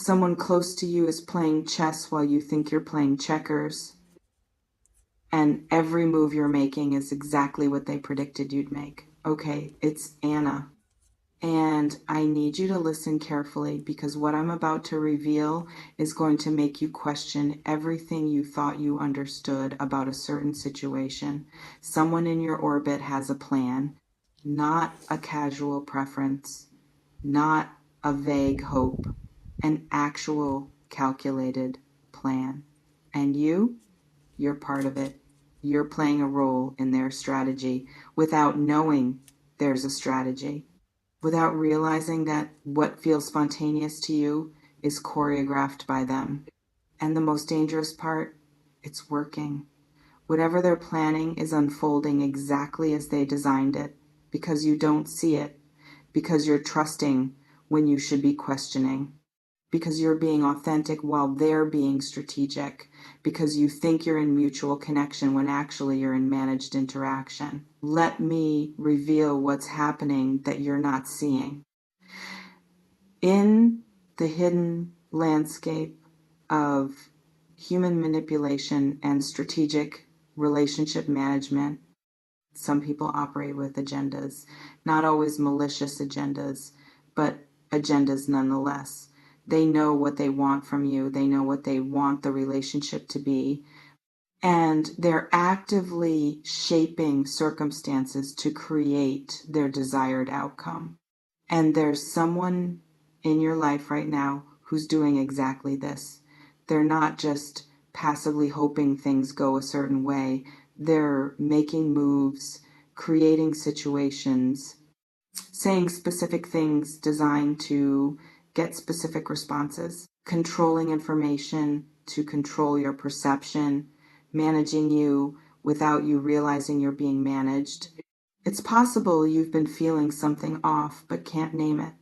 Someone close to you is playing chess while you think you're playing checkers, and every move you're making is exactly what they predicted you'd make. Okay, it's Anna. And I need you to listen carefully because what I'm about to reveal is going to make you question everything you thought you understood about a certain situation. Someone in your orbit has a plan, not a casual preference, not a vague hope, an actual calculated plan. And you're part of it. You're playing a role in their strategy without knowing there's a strategy, without realizing that what feels spontaneous to you is choreographed by them. And the most dangerous part, it's working. Whatever they're planning is unfolding exactly as they designed it because you don't see it, because you're trusting when you should be questioning, because you're being authentic while they're being strategic, because you think you're in mutual connection when actually you're in managed interaction. Let me reveal what's happening that you're not seeing. In the hidden landscape of human manipulation and strategic relationship management, some people operate with agendas, not always malicious agendas, but agendas nonetheless. They know what they want from you, they know what they want the relationship to be, and they're actively shaping circumstances to create their desired outcome. And there's someone in your life right now who's doing exactly this. They're not just passively hoping things go a certain way. They're making moves, creating situations, saying specific things designed to get specific responses, controlling information to control your perception, managing you without you realizing you're being managed. It's possible you've been feeling something off but can't name it.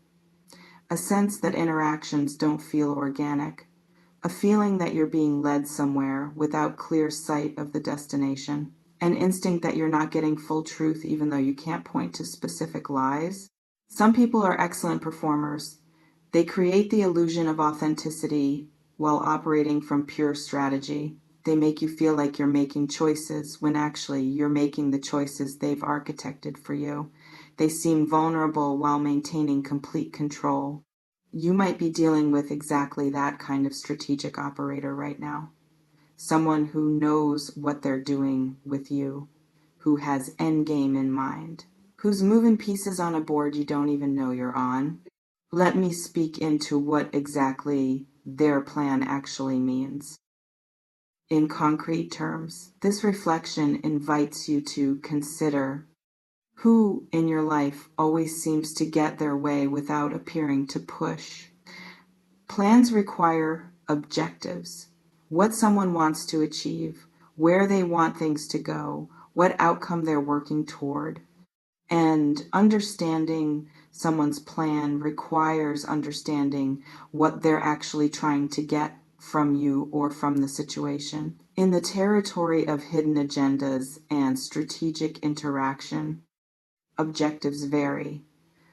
A sense that interactions don't feel organic. A feeling that you're being led somewhere without clear sight of the destination. An instinct that you're not getting full truth even though you can't point to specific lies. Some people are excellent performers. They create the illusion of authenticity while operating from pure strategy. They make you feel like you're making choices when actually you're making the choices they've architected for you. They seem vulnerable while maintaining complete control. You might be dealing with exactly that kind of strategic operator right now. Someone who knows what they're doing with you, who has endgame in mind, who's moving pieces on a board you don't even know you're on. Let me speak into what exactly their plan actually means. In concrete terms, this reflection invites you to consider who in your life always seems to get their way without appearing to push. Plans require objectives, what someone wants to achieve, where they want things to go, what outcome they're working toward. And understanding someone's plan requires understanding what they're actually trying to get from you or from the situation. In the territory of hidden agendas and strategic interaction, objectives vary.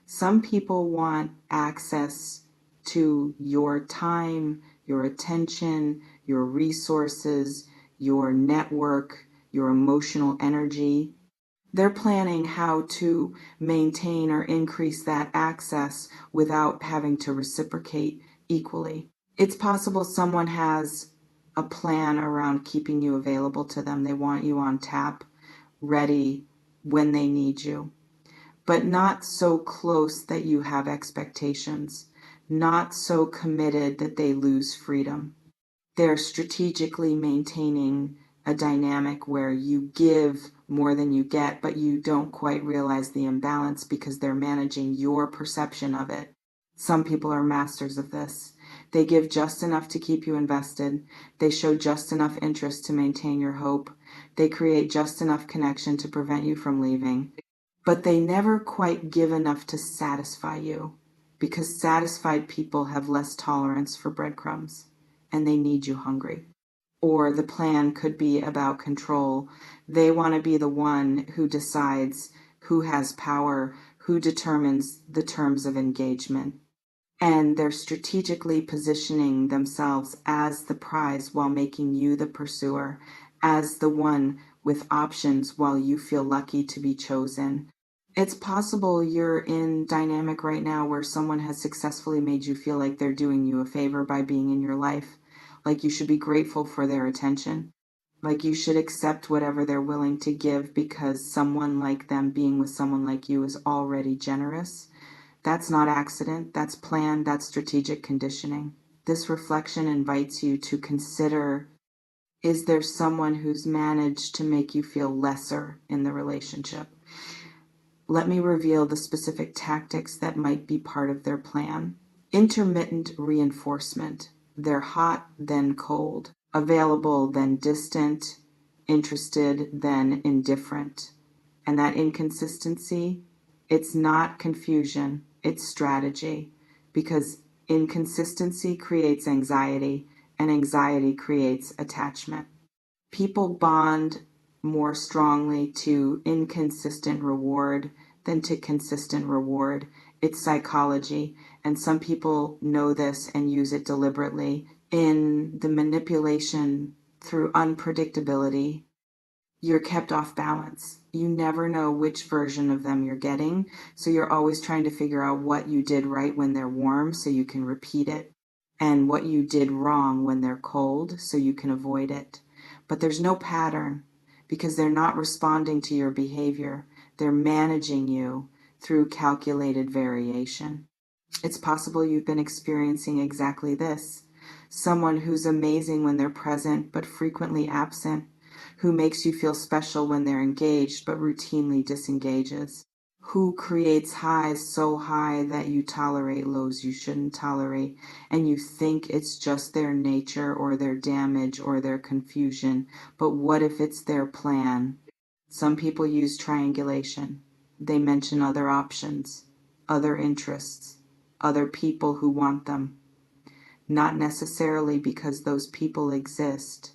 Some people want access to your time, your attention, your resources, your network, your emotional energy. They're planning how to maintain or increase that access without having to reciprocate equally. It's possible someone has a plan around keeping you available to them. They want you on tap, ready when they need you, but not so close that you have expectations, not so committed that they lose freedom. They're strategically maintaining a dynamic where you give more than you get, but you don't quite realize the imbalance because they're managing your perception of it. Some people are masters of this. They give just enough to keep you invested. They show just enough interest to maintain your hope. They create just enough connection to prevent you from leaving. But they never quite give enough to satisfy you because satisfied people have less tolerance for breadcrumbs and they need you hungry. Or the plan could be about control. They want to be the one who decides who has power, who determines the terms of engagement. And they're strategically positioning themselves as the prize while making you the pursuer, as the one with options while you feel lucky to be chosen. It's possible you're in dynamic right now where someone has successfully made you feel like they're doing you a favor by being in your life, like you should be grateful for their attention, like you should accept whatever they're willing to give because someone like them being with someone like you is already generous. That's not accident, that's planned, that's strategic conditioning. This reflection invites you to consider, is there someone who's managed to make you feel lesser in the relationship? Let me reveal the specific tactics that might be part of their plan. Intermittent reinforcement. They're hot, then cold. Available, then distant. Interested, then indifferent. And that inconsistency, it's not confusion, it's strategy. Because inconsistency creates anxiety, and anxiety creates attachment. People bond more strongly to inconsistent reward than to consistent reward. It's psychology, and some people know this and use it deliberately. In the manipulation through unpredictability, you're kept off balance. You never know which version of them you're getting, so you're always trying to figure out what you did right when they're warm so you can repeat it, and what you did wrong when they're cold so you can avoid it. But there's no pattern because they're not responding to your behavior. They're managing you through calculated variation. It's possible you've been experiencing exactly this. Someone who's amazing when they're present but frequently absent, who makes you feel special when they're engaged but routinely disengages, who creates highs so high that you tolerate lows you shouldn't tolerate, and you think it's just their nature or their damage or their confusion, but what if it's their plan? Some people use triangulation. They mention other options, other interests, other people who want them, not necessarily because those people exist,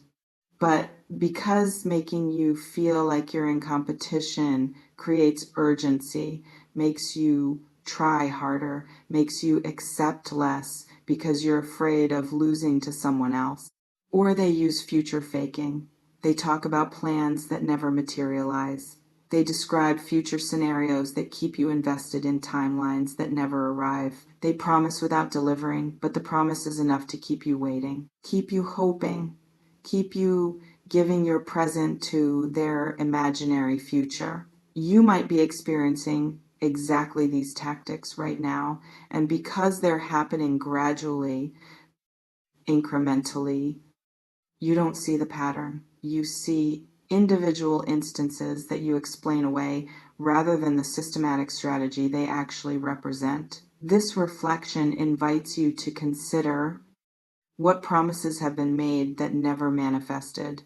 but because making you feel like you're in competition creates urgency, makes you try harder, makes you accept less because you're afraid of losing to someone else. Or they use future faking. They talk about plans that never materialize. They describe future scenarios that keep you invested in timelines that never arrive. They promise without delivering, but the promise is enough to keep you waiting, keep you hoping, keep you giving your present to their imaginary future. You might be experiencing exactly these tactics right now, and because they're happening gradually, incrementally, you don't see the pattern. You see individual instances that you explain away rather than the systematic strategy they actually represent. This reflection invites you to consider what promises have been made that never manifested.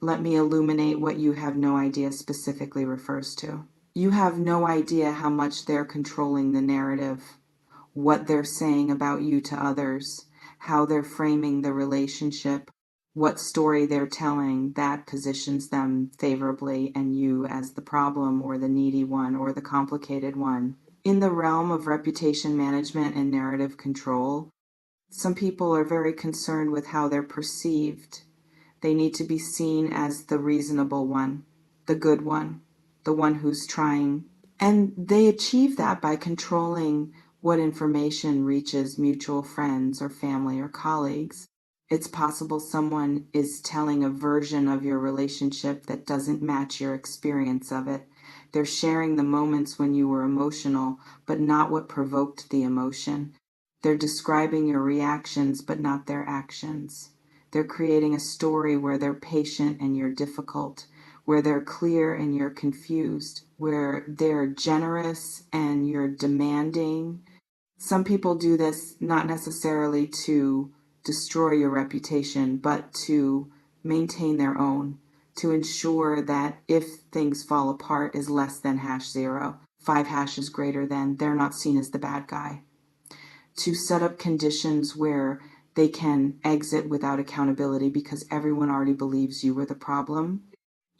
Let me illuminate what you have no idea specifically refers to. You have no idea how much they're controlling the narrative, what they're saying about you to others, how they're framing the relationship, what story they're telling that positions them favorably and you as the problem or the needy one or the complicated one. In the realm of reputation management and narrative control, some people are very concerned with how they're perceived. They need to be seen as the reasonable one, the good one, the one who's trying. And they achieve that by controlling what information reaches mutual friends or family or colleagues. It's possible someone is telling a version of your relationship that doesn't match your experience of it. They're sharing the moments when you were emotional, but not what provoked the emotion. They're describing your reactions, but not their actions. They're creating a story where they're patient and you're difficult, where they're clear and you're confused, where they're generous and you're demanding. Some people do this not necessarily to destroy your reputation, but to maintain their own, to ensure that if things fall apart is less than #0, 5 hashes greater than, they're not seen as the bad guy. To set up conditions where they can exit without accountability because everyone already believes you were the problem.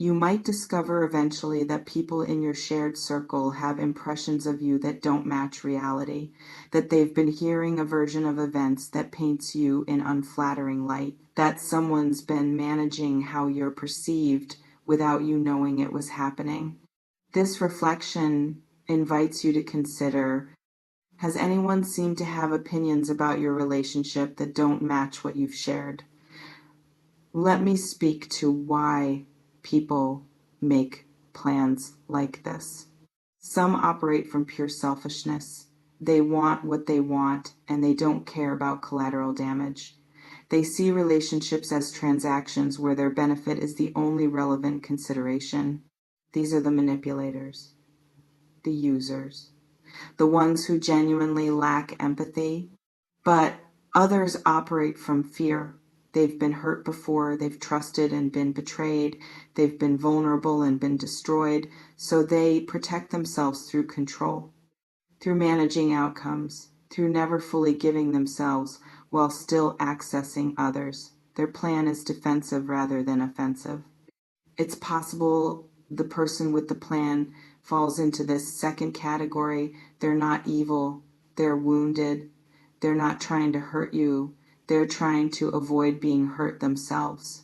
You might discover eventually that people in your shared circle have impressions of you that don't match reality, that they've been hearing a version of events that paints you in unflattering light, that someone's been managing how you're perceived without you knowing it was happening. This reflection invites you to consider, has anyone seemed to have opinions about your relationship that don't match what you've shared? Let me speak to why people make plans like this. Some operate from pure selfishness. They want what they want and they don't care about collateral damage. They see relationships as transactions where their benefit is the only relevant consideration. These are the manipulators, the users, the ones who genuinely lack empathy. But others operate from fear. They've been hurt before, they've trusted and been betrayed, they've been vulnerable and been destroyed, so they protect themselves through control, through managing outcomes, through never fully giving themselves while still accessing others. Their plan is defensive rather than offensive. It's possible the person with the plan falls into this second category. They're not evil, they're wounded, they're not trying to hurt you, they're trying to avoid being hurt themselves.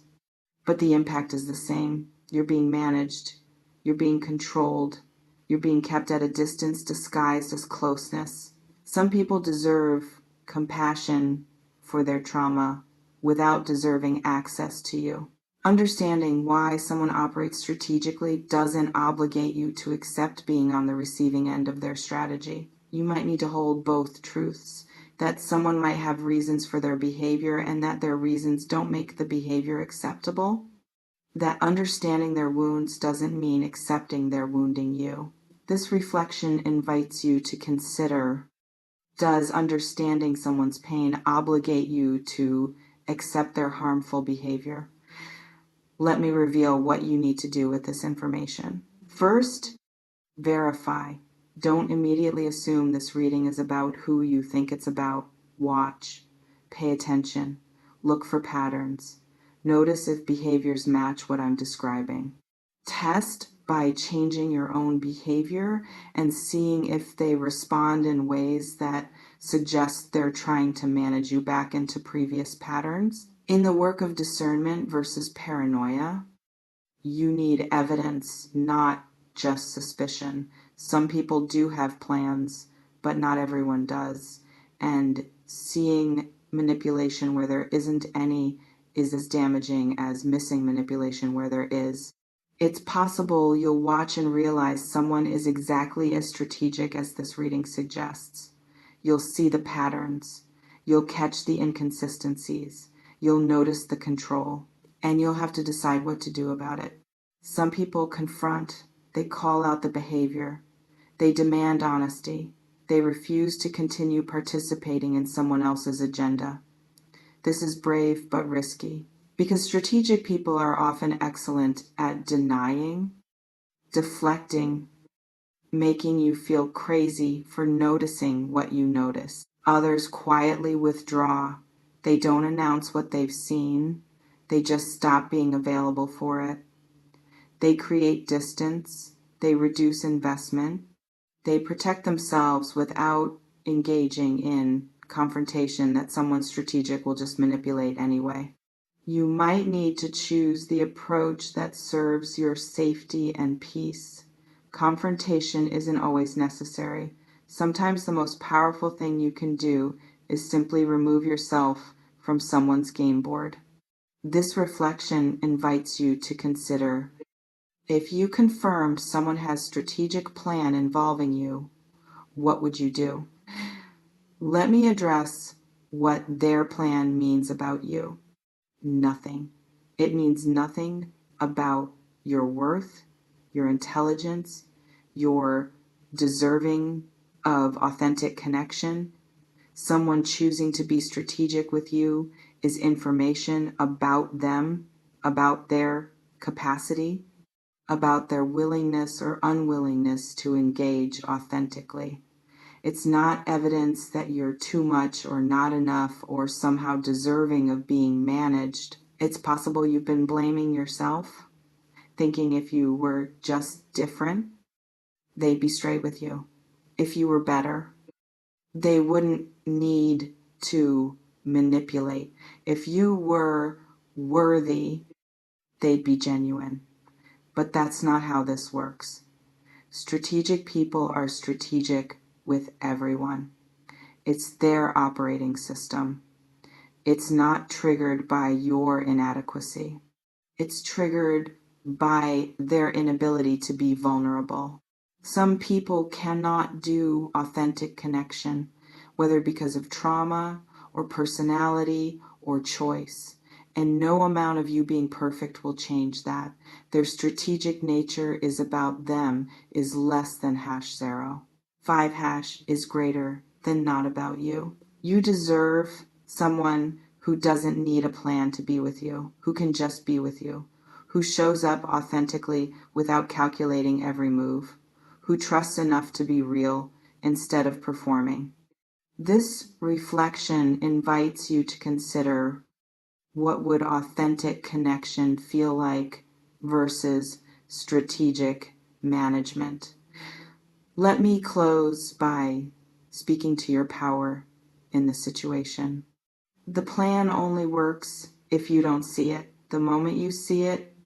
But the impact is the same. You're being managed, you're being controlled, you're being kept at a distance disguised as closeness. Some people deserve compassion for their trauma without deserving access to you. Understanding why someone operates strategically doesn't obligate you to accept being on the receiving end of their strategy. You might need to hold both truths, that someone might have reasons for their behavior and that their reasons don't make the behavior acceptable. That understanding their wounds doesn't mean accepting their wounding you. This reflection invites you to consider, does understanding someone's pain obligate you to accept their harmful behavior? Let me reveal what you need to do with this information. First, verify. Don't immediately assume this reading is about who you think it's about. Watch, pay attention, look for patterns. Notice if behaviors match what I'm describing. Test by changing your own behavior and seeing if they respond in ways that suggest they're trying to manage you back into previous patterns. In the work of discernment versus paranoia, you need evidence, not just suspicion. Some people do have plans, but not everyone does. And seeing manipulation where there isn't any is as damaging as missing manipulation where there is. It's possible you'll watch and realize someone is exactly as strategic as this reading suggests. You'll see the patterns. You'll catch the inconsistencies. You'll notice the control. And you'll have to decide what to do about it. Some people confront. They call out the behavior. They demand honesty. They refuse to continue participating in someone else's agenda. This is brave but risky, because strategic people are often excellent at denying, deflecting, making you feel crazy for noticing what you notice. Others quietly withdraw. They don't announce what they've seen. They just stop being available for it. They create distance. They reduce investment. They protect themselves without engaging in confrontation that someone strategic will just manipulate anyway. You might need to choose the approach that serves your safety and peace. Confrontation isn't always necessary. Sometimes the most powerful thing you can do is simply remove yourself from someone's game board. This reflection invites you to consider, if you confirmed someone has strategic plan involving you, what would you do? Let me address what their plan means about you. Nothing. It means nothing about your worth, your intelligence, your deserving of authentic connection. Someone choosing to be strategic with you is information about them, about their capacity, about their willingness or unwillingness to engage authentically. It's not evidence that you're too much or not enough or somehow deserving of being managed. It's possible you've been blaming yourself. thinking if you were just different, they'd be straight with you. If you were better, they wouldn't need to manipulate. If you were worthy, they'd be genuine. But that's not how this works. Strategic people are strategic with everyone. It's their operating system. It's not triggered by your inadequacy. It's triggered by their inability to be vulnerable. Some people cannot do authentic connection, whether because of trauma or personality or choice. And no amount of you being perfect will change that. Their strategic nature is about them is less than #0. 5# is greater than not about you. You deserve someone who doesn't need a plan to be with you, who can just be with you, who shows up authentically without calculating every move, who trusts enough to be real instead of performing. This reflection invites you to consider what would authentic connection feel like versus strategic management. Let me close by speaking to your power in the situation. The plan only works if you don't see it. The moment you see it,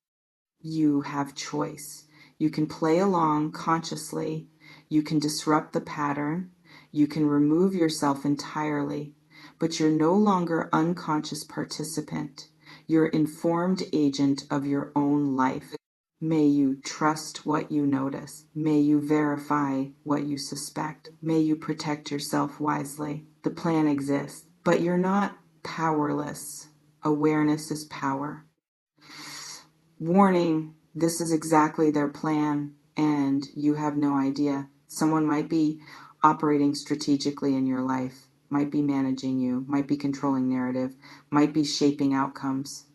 you have choice. You can play along consciously. You can disrupt the pattern. You can remove yourself entirely, but you're no longer unconscious participant. You're informed agent of your own life. May you trust what you notice. May you verify what you suspect. May you protect yourself wisely. The plan exists, but you're not powerless. Awareness is power. Warning, this is exactly their plan, and you have no idea. Someone might be operating strategically in your life, might be managing you, might be controlling narrative, might be shaping outcomes.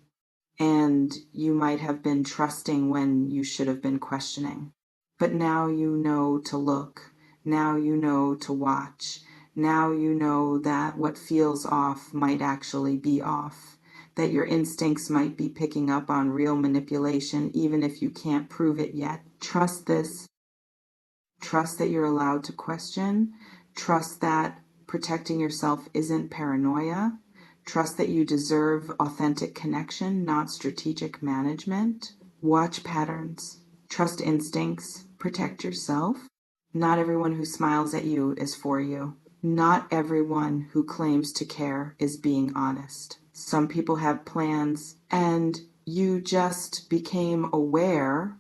And you might have been trusting when you should have been questioning. But now you know to look. Now you know to watch. Now you know that what feels off might actually be off. That your instincts might be picking up on real manipulation, even if you can't prove it yet. Trust this. Trust that you're allowed to question. Trust that protecting yourself isn't paranoia. Trust that you deserve authentic connection, not strategic management. Watch patterns. Trust instincts. Protect yourself. Not everyone who smiles at you is for you. Not everyone who claims to care is being honest. Some people have plans, and you just became aware